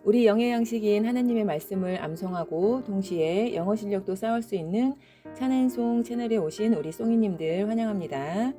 우리 영의 양식인 하나님의 말씀을 암송하고 동시에 영어 실력도 쌓을 수 있는 찬앤송 채널에 오신 우리 송이님들 환영합니다.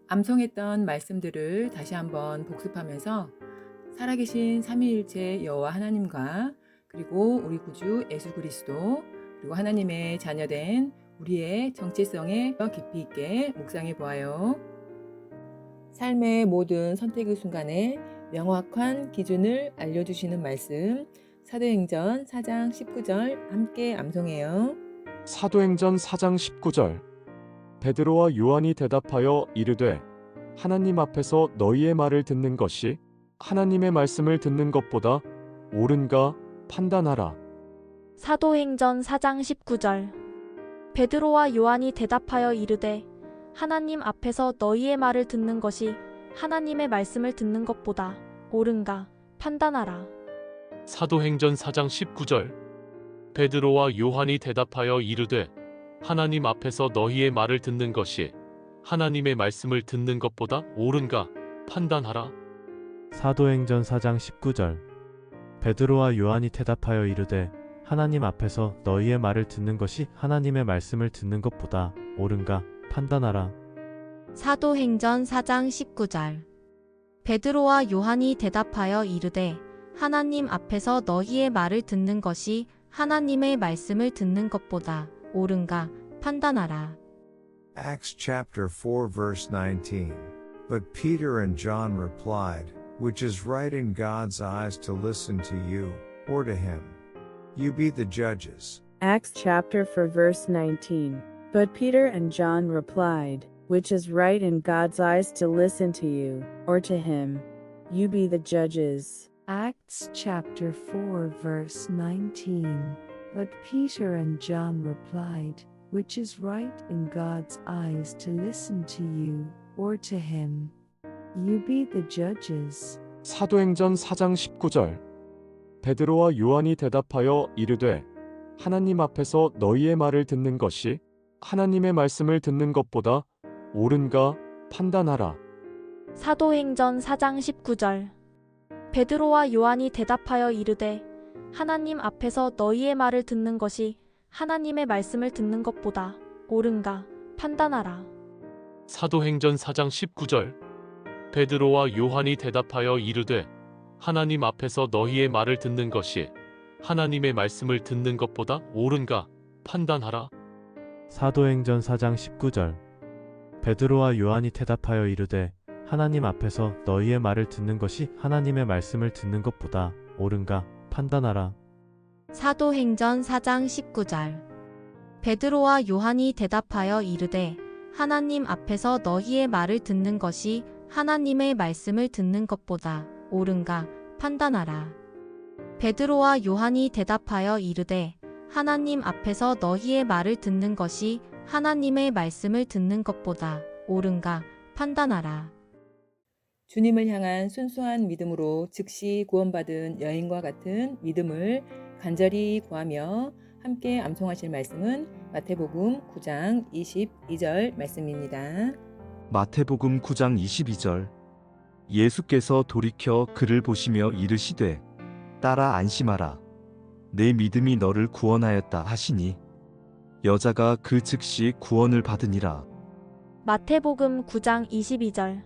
암송했던 말씀들을 다시 한번 복습하면서 살아계신 삼위일체 여호와 하나님과 그리고 우리 구주 예수 그리스도 그리고 하나님의 자녀된 우리의 정체성에 더 깊이 있게 묵상해 보아요. 삶의 모든 선택의 순간에 명확한 기준을 알려주시는 말씀 사도행전 4장 19절 함께 암송해요. 사도행전 4장 19절 베드로와 요한이 대답하여 이르되 하나님 앞에서 너희의 말을 듣는 것이 하나님의 말씀을 듣는 것보다 옳은가 판단하라. 사도행전 4장 19절 베드로와 요한이 대답하여 이르되 하나님 앞에서 너희의 말을 듣는 것이 하나님의 말씀을 듣는 것보다 옳은가 판단하라. 사도행전 4장 19절 베드로와 요한이 대답하여 이르되 하나님 앞에서 너희의 말을 듣는 것이 하나님의 말씀을 듣는 것보다 옳은가 판단하라. 사도행전 4장 19절 베드로와 요한이 대답하여 이르되 하나님 앞에서 너희의 말을 듣는 것이 하나님의 말씀을 듣는 것보다 옳은가 판단하라. 사도행전 4장 19절 베드로와 요한이 대답하여 이르되 하나님 앞에서 너희의 말을 듣는 것이 하나님의 말씀을 듣는 것보다 옳은가 판단하라. Acts chapter 4 verse 19. But Peter and John replied, which is right in God's eyes to listen to you, or to him? You be the judges. Acts chapter 4 verse 19. But Peter and John replied, which is right in God's eyes to listen to you, or to him? You be the judges. Acts chapter 4 verse 19. But Peter and John replied, which is right in God's eyes to listen to you, or to him? You be the judges. 사도행전 4장 19절 베드로와 요한이 대답하여 이르되 하나님 앞에서 너희의 말을 듣는 것이 하나님의 말씀을 듣는 것보다 옳은가 판단하라. 사도행전 4장 19절 베드로와 요한이 대답하여 이르되 하나님 앞에서 너희의 말을 듣는 것이 하나님의 말씀을 듣는 것보다 옳은가 판단하라. 사도행전 4장 19절 베드로와 요한이 대답하여 이르되 하나님 앞에서 너희의 말을 듣는 것이 하나님의 말씀을 듣는 것보다 옳은가 판단하라. 사도행전 4장 19절 베드로와 요한이 대답하여 이르되 하나님 앞에서 너희의 말을 듣는 것이 하나님의 말씀을 듣는 것보다 옳은가 판단하라. 사도행전 4장 19절 베드로와 요한이 대답하여 이르되 하나님 앞에서 너희의 말을 듣는 것이 하나님의 말씀을 듣는 것보다 옳은가 판단하라. 베드로와 요한이 대답하여 이르되 하나님 앞에서 너희의 말을 듣는 것이 하나님의 말씀을 듣는 것보다 옳은가 판단하라. 주님을 향한 순수한 믿음으로 즉시 구원받은 여인과 같은 믿음을 간절히 구하며 함께 암송하실 말씀은 마태복음 9장 22절 말씀입니다. 마태복음 9장 22절 예수께서 돌이켜 그를 보시며 이르시되 따라 안심하라 내 믿음이 너를 구원하였다 하시니 여자가 그 즉시 구원을 받으니라. 마태복음 9장 22절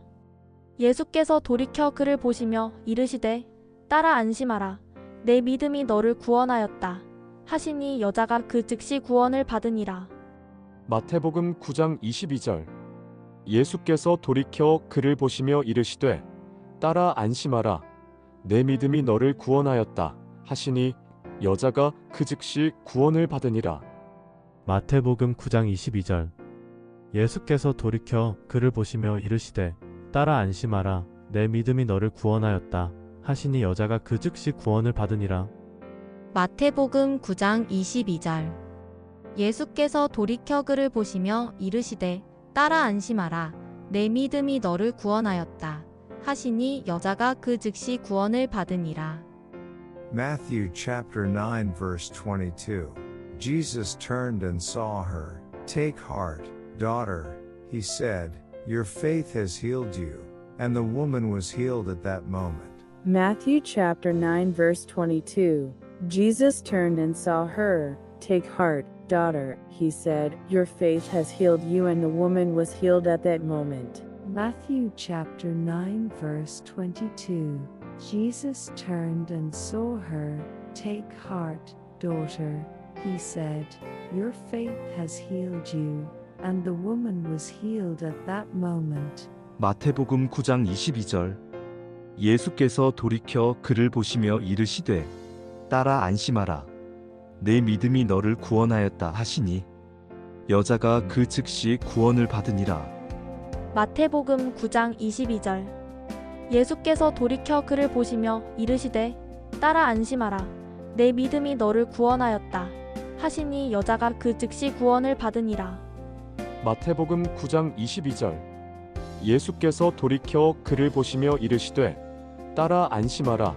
예수께서 돌이켜 그를 보시며 이르시되 따라 안심하라 내 믿음이 너를 구원하였다 하시니 여자가 그 즉시 구원을 받으니라. 마태복음 9장 22절 예수께서 돌이켜 그를 보시며 이르시되 따라 안심하라 내 믿음이 너를 구원하였다 하시니 여자가 그 즉시 구원을 받으니라. 마태복음 9장 22절 예수께서 돌이켜 그를 보시며 이르시되 따라 안심하라 내 믿음이 너를 구원하였다 하시니 여자가 그 즉시 구원을 받으니라. 마태복음 9장 22절 예수께서 돌이켜 그를 보시며 이르시되 따라 안심하라 내 믿음이 너를 구원하였다 하시니 여자가 그 즉시 구원을 받으니라. Matthew chapter 9 verse 22. Jesus turned and saw her. Take heart, daughter, he said, your faith has healed you. And the woman was healed at that moment. Matthew chapter 9 verse 22. Jesus turned and saw her. Take heart, daughter, he said, your faith has healed you, and the woman was healed at that moment. Matthew chapter 9 verse 22. Jesus turned and saw her. Take heart, daughter, he said, your faith has healed you, and the woman was healed at that moment. 마태복음 9장 22절. 예수께서 돌이켜 그를 보시며 이르시되 딸아 안심하라 내 믿음이 너를 구원하였다 하시니 여자가 그 즉시 구원을 받으니라. 마태복음 9장 22절. 예수께서 돌이켜 그를 보시며 이르시되 딸아 안심하라 내 믿음이 너를 구원하였다 하시니 여자가 그 즉시 구원을 받으니라. 마태복음 9장 22절. 예수께서 돌이켜 그를 보시며 이르시되 딸아 안심하라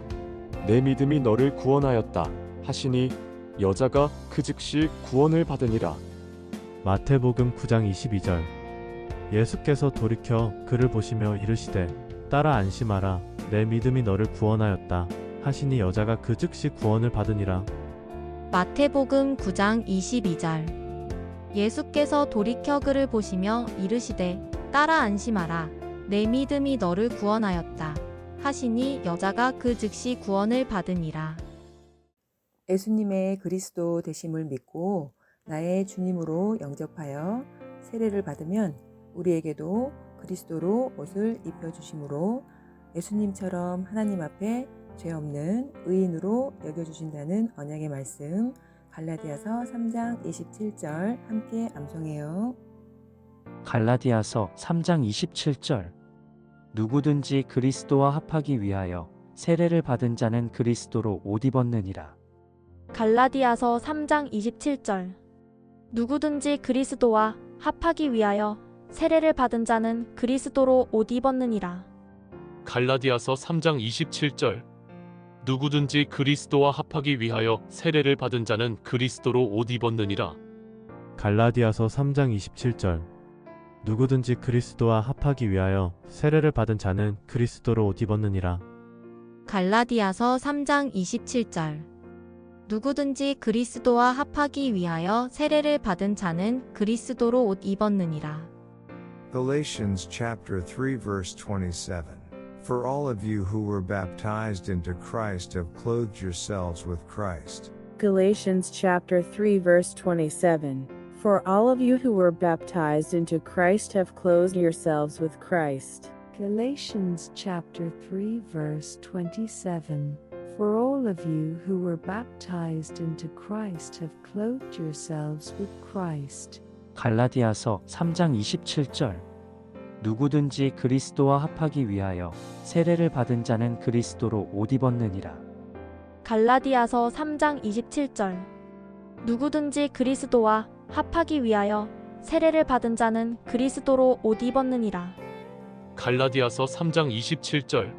내 믿음이 너를 구원하였다 하시니 여자가 그 즉시 구원을 받으니라. 마태복음 9장 22절. 예수께서 돌이켜 그를 보시며 이르시되 딸아 안심하라 내 믿음이 너를 구원하였다 하시니 여자가 그 즉시 구원을 받으니라. 마태복음 9장 22절. 예수께서 돌이켜 그를 보시며 이르시되 딸아 안심하라 내 믿음이 너를 구원하였다 하시니 여자가 그 즉시 구원을 받으니라. 예수님의 그리스도 되심을 믿고 나의 주님으로 영접하여 세례를 받으면 우리에게도 그리스도로 옷을 입혀주심으로 예수님처럼 하나님 앞에 죄 없는 의인으로 여겨주신다는 언약의 말씀, 갈라디아서 3장 27절 함께 암송해요. 갈라디아서 3장 27절. 누구든지 그리스도와 합하기 위하여 세례를 받은 자는 그리스도로 옷 입었느니라. 갈라디아서 3장 27절. 누구든지 그리스도와 합하기 위하여 세례를 받은 자는 그리스도로 옷 입었느니라. 갈라디아서 3장 27절. 누구든지 그리스도와 합하기 위하여 세례를 받은 자는 그리스도로 옷 입었느니라. 갈라디아서 3장 27절. 누구든지 그리스도와 합하기 위하여 세례를 받은 자는 그리스도로 옷 입었느니라. 갈라디아서 3장 27절. 누구든지 그리스도와 합하기 위하여 세례를 받은 자는 그리스도로 옷 입었느니라. Galatians chapter 3 verse 27. For all of you who were baptized into Christ have clothed yourselves with Christ. Galatians chapter 3 verse 27. For all of you who were baptized into Christ have clothed yourselves with Christ. Galatians chapter 3 verse 27. For all of you who were baptized into Christ have clothed yourselves with Christ. 갈라디아서 3장 27절. 누구든지 그리스도와 합하기 위하여 세례를 받은 자는 그리스도로 옷 입었느니라. 갈라디아서 3장 27절. 누구든지 그리스도와 합하기 위하여 세례를 받은 자는 그리스도로 옷 입었느니라. 갈라디아서 3장 27절.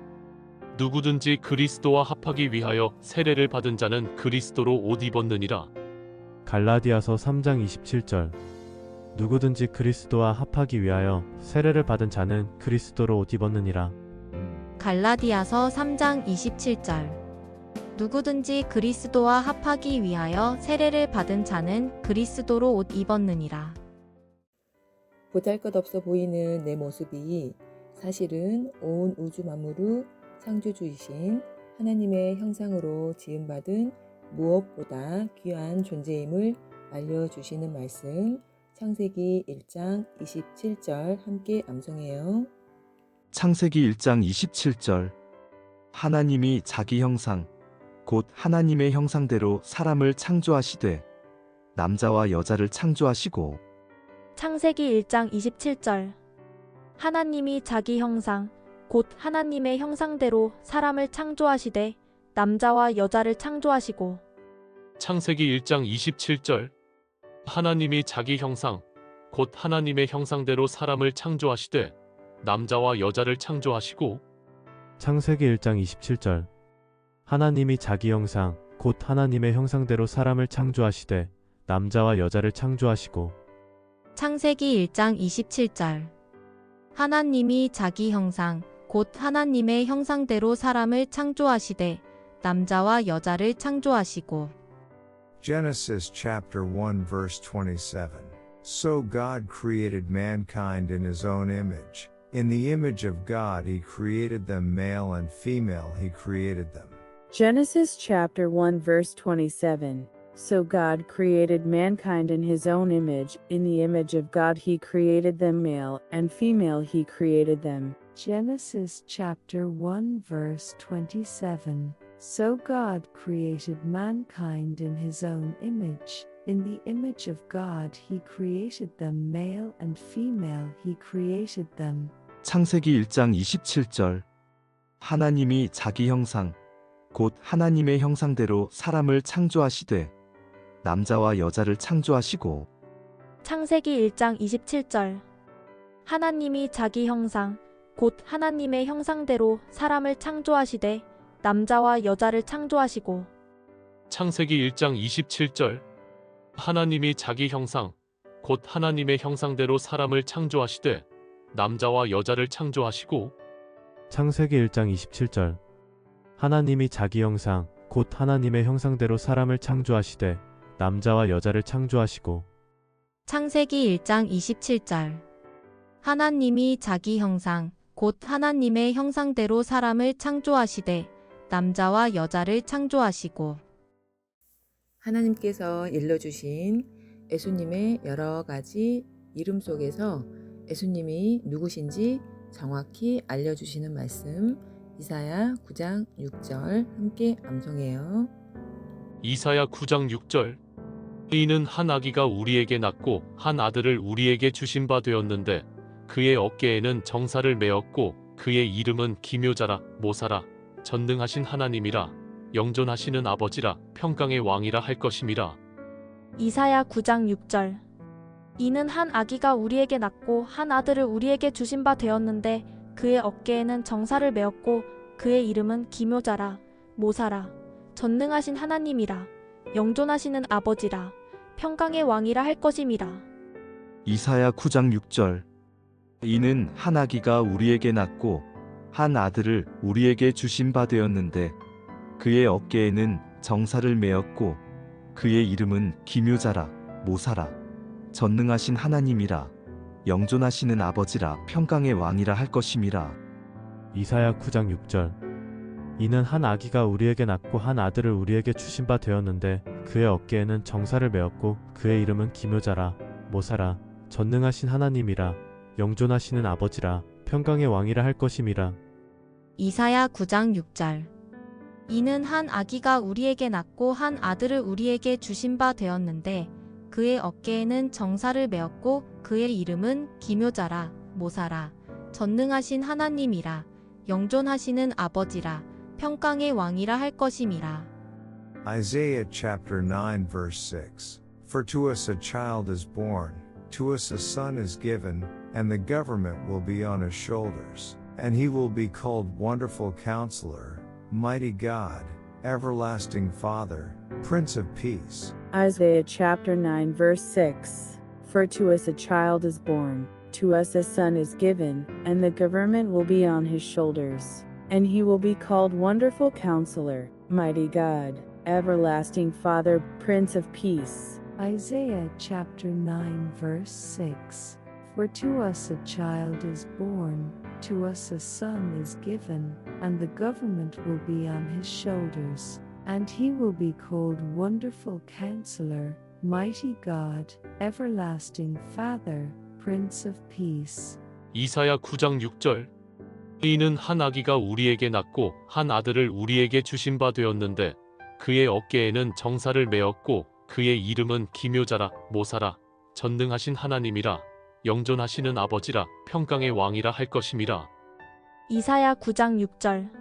누구든지 그리스도와 합하기 위하여 세례를 받은 자는 그리스도로 옷 입었느니라. 갈라디아서 3장 27절. 누구든지 그리스도와 합하기 위하여 세례를 받은 자는 그리스도로 옷 입었느니라. 갈라디아서 3장 27절. 누구든지 그리스도와 합하기 위하여 세례를 받은 자는 그리스도로 옷 입었느니라. 보잘것없어 보이는 내 모습이 사실은 온 우주 만물의 창조주이신 하나님의 형상으로 지음받은 무엇보다 귀한 존재임을 알려주시는 말씀, 창세기 1장 27절 함께 암송해요. 창세기 1장 27절. 하나님이 자기 형상 곧 하나님의 형상대로 사람을 창조하시되 남자와 여자를 창조하시고. 창세기 1장 27절. 하나님이 자기 형상 곧 하나님의 형상대로 사람을 창조하시되 남자와 여자를 창조하시고. 창세기 1장 27절. 하나님이 자기 형상 곧 하나님의 형상대로 사람을 창조하시되 남자와 여자를 창조하시고. 창세기 1장 27절. 하나님이 자기 형상 곧 하나님의 형상대로 사람을 창조하시되 남자와 여자를 창조하시고. 창세기 1장 27절. 하나님이 자기 형상 곧 하나님의 형상대로 사람을 창조하시되 남자와 여자를 창조하시고. Genesis chapter 1 verse 27. So God created mankind in his own image. In the image of God he created them, male and female he created them. Genesis chapter 1 verse 27. So God created mankind in his own image, in the image of God he created them, male and female he created them. Genesis chapter 1 verse 27. So God created mankind in his own image. In the image of God he created them, male and female he created them. 창세기 1장 27절. 하나님이 자기 형상, 곧 하나님의 형상대로 사람을 창조하시되 남자와 여자를 창조하시고. 창세기 1장 27절. 하나님이 자기 형상, 곧 하나님의 형상대로 사람을 창조하시되 남자와 여자를 창조하시고. 창세기 1장 27절. 하나님이 자기 형상, 곧 하나님의 형상대로 사람을 창조하시되 남자와 여자를 창조하시고. 창세기 1장 27절. 하나님이 자기 형상, 곧 하나님의 형상대로 사람을 창조하시되 남자와 여자를 창조하시고. 창세기 1장 27절. 하나님이 자기 형상, 곧 하나님의 형상대로 사람을 창조하시되 남자와 여자를 창조하시고. 하나님께서 일러주신 예수님의 여러 가지 이름 속에서 예수님이 누구신지 정확히 알려주시는 말씀, 이사야 9장 6절 함께 암송해요. 이사야 9장 6절. 이는 한 아기가 우리에게 낳고 한 아들을 우리에게 주신 바 되었는데 그의 어깨에는 정사를 메었고 그의 이름은 기묘자라, 모사라, 전능하신 하나님이라, 영존하시는 아버지라, 평강의 왕이라 할 것임이라. 이사야 9장 6절. 이는 한 아기가 우리에게 낳고 한 아들을 우리에게 주신 바 되었는데 그의 어깨에는 정사를 메었고 그의 이름은 기묘자라, 모사라, 전능하신 하나님이라, 영존하시는 아버지라, 평강의 왕이라 할 것임이라. 이사야 9장 6절. 이는 한 아기가 우리에게 낳고 한 아들을 우리에게 주신 바 되었는데 그의 어깨에는 정사를 메었고 그의 이름은 기묘자라, 모사라, 전능하신 하나님이라, 영존하시는 아버지라, 평강의 왕이라 할 것임이라. 이사야 9장 6절. 이는 한 아기가 우리에게 낳고 한 아들을 우리에게 주신 바 되었는데 그의 어깨에는 정사를 메었고 그의 이름은 기묘자라, 모사라, 전능하신 하나님이라, 영존하시는 아버지라, 평강의 왕이라 할 것임이라. 이사야 9장 6절. 이는 한 아기가 우리에게 낳고 한 아들을 우리에게 주신 바 되었는데 그의 어깨에는 정사를 메었고 그의 이름은 기묘자라, 모사라, 전능하신 하나님이라, 영존하시는 아버지라, 평강의 왕이라 할 것임이라. Isaiah chapter 9 verse 6. For to us a child is born, to us a son is given, and the government will be on his shoulders, and he will be called Wonderful Counselor, Mighty God, Everlasting Father, Prince of Peace. Isaiah chapter 9 verse 6. For to us a child is born, to us a son is given, and the government will be on his shoulders. And he will be called Wonderful Counselor, Mighty God, Everlasting Father, Prince of Peace. Isaiah chapter 9 verse 6. For to us a child is born, to us a son is given, and the government will be on his shoulders. And he will be called Wonderful Counselor, Mighty God, Everlasting Father, Prince of Peace. 이사야 9장 6절. 이는 한 아기가 우리에게 낳고 한 아들을 우리에게 주신 바 되었는데 그의 어깨에는 정사를 메었고 그의 이름은 기묘자라, 모사라, 전능하신 하나님이라, 영존하시는 아버지라, 평강의 왕이라 할 것임이라. 이사야 9장 6절.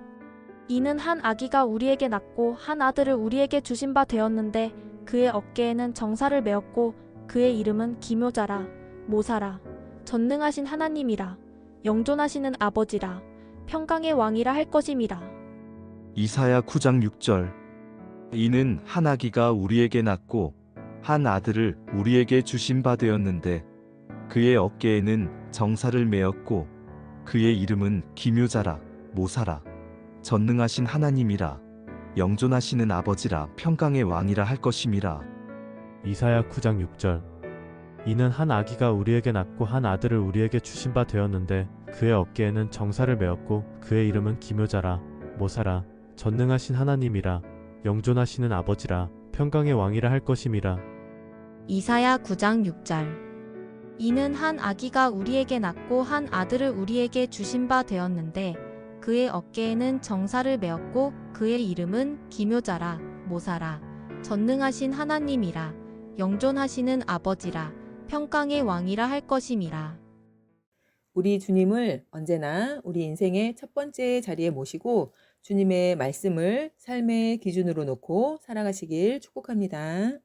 이는 한 아기가 우리에게 낳고 한 아들을 우리에게 주신 바 되었는데 그의 어깨에는 정사를 메었고 그의 이름은 기묘자라, 모사라, 전능하신 하나님이라, 영존하시는 아버지라, 평강의 왕이라 할 것임이라. 이사야 9장 6절. 이는 한 아기가 우리에게 낳고 한 아들을 우리에게 주신 바 되었는데 그의 어깨에는 정사를 메었고 그의 이름은 기묘자라, 모사라, 전능하신 하나님이라, 영존하시는 아버지라, 평강의 왕이라 할 것임이라. 이사야 9장 6절. 이는 한 아기가 우리에게 낳고 한 아들을 우리에게 주신 바 되었는데 그의 어깨에는 정사를 메었고 그의 이름은 기묘자라, 모사라, 전능하신 하나님이라, 영존하시는 아버지라, 평강의 왕이라 할 것임이라. 이사야 9장 6절. 이는 한 아기가 우리에게 낳고 한 아들을 우리에게 주신 바 되었는데 그의 어깨에는 정사를 메었고 그의 이름은 기묘자라, 모사라, 전능하신 하나님이라, 영존하시는 아버지라, 평강의 왕이라 할 것임이라. 우리 주님을 언제나 우리 인생의 첫 번째 자리에 모시고 주님의 말씀을 삶의 기준으로 놓고 살아가시길 축복합니다.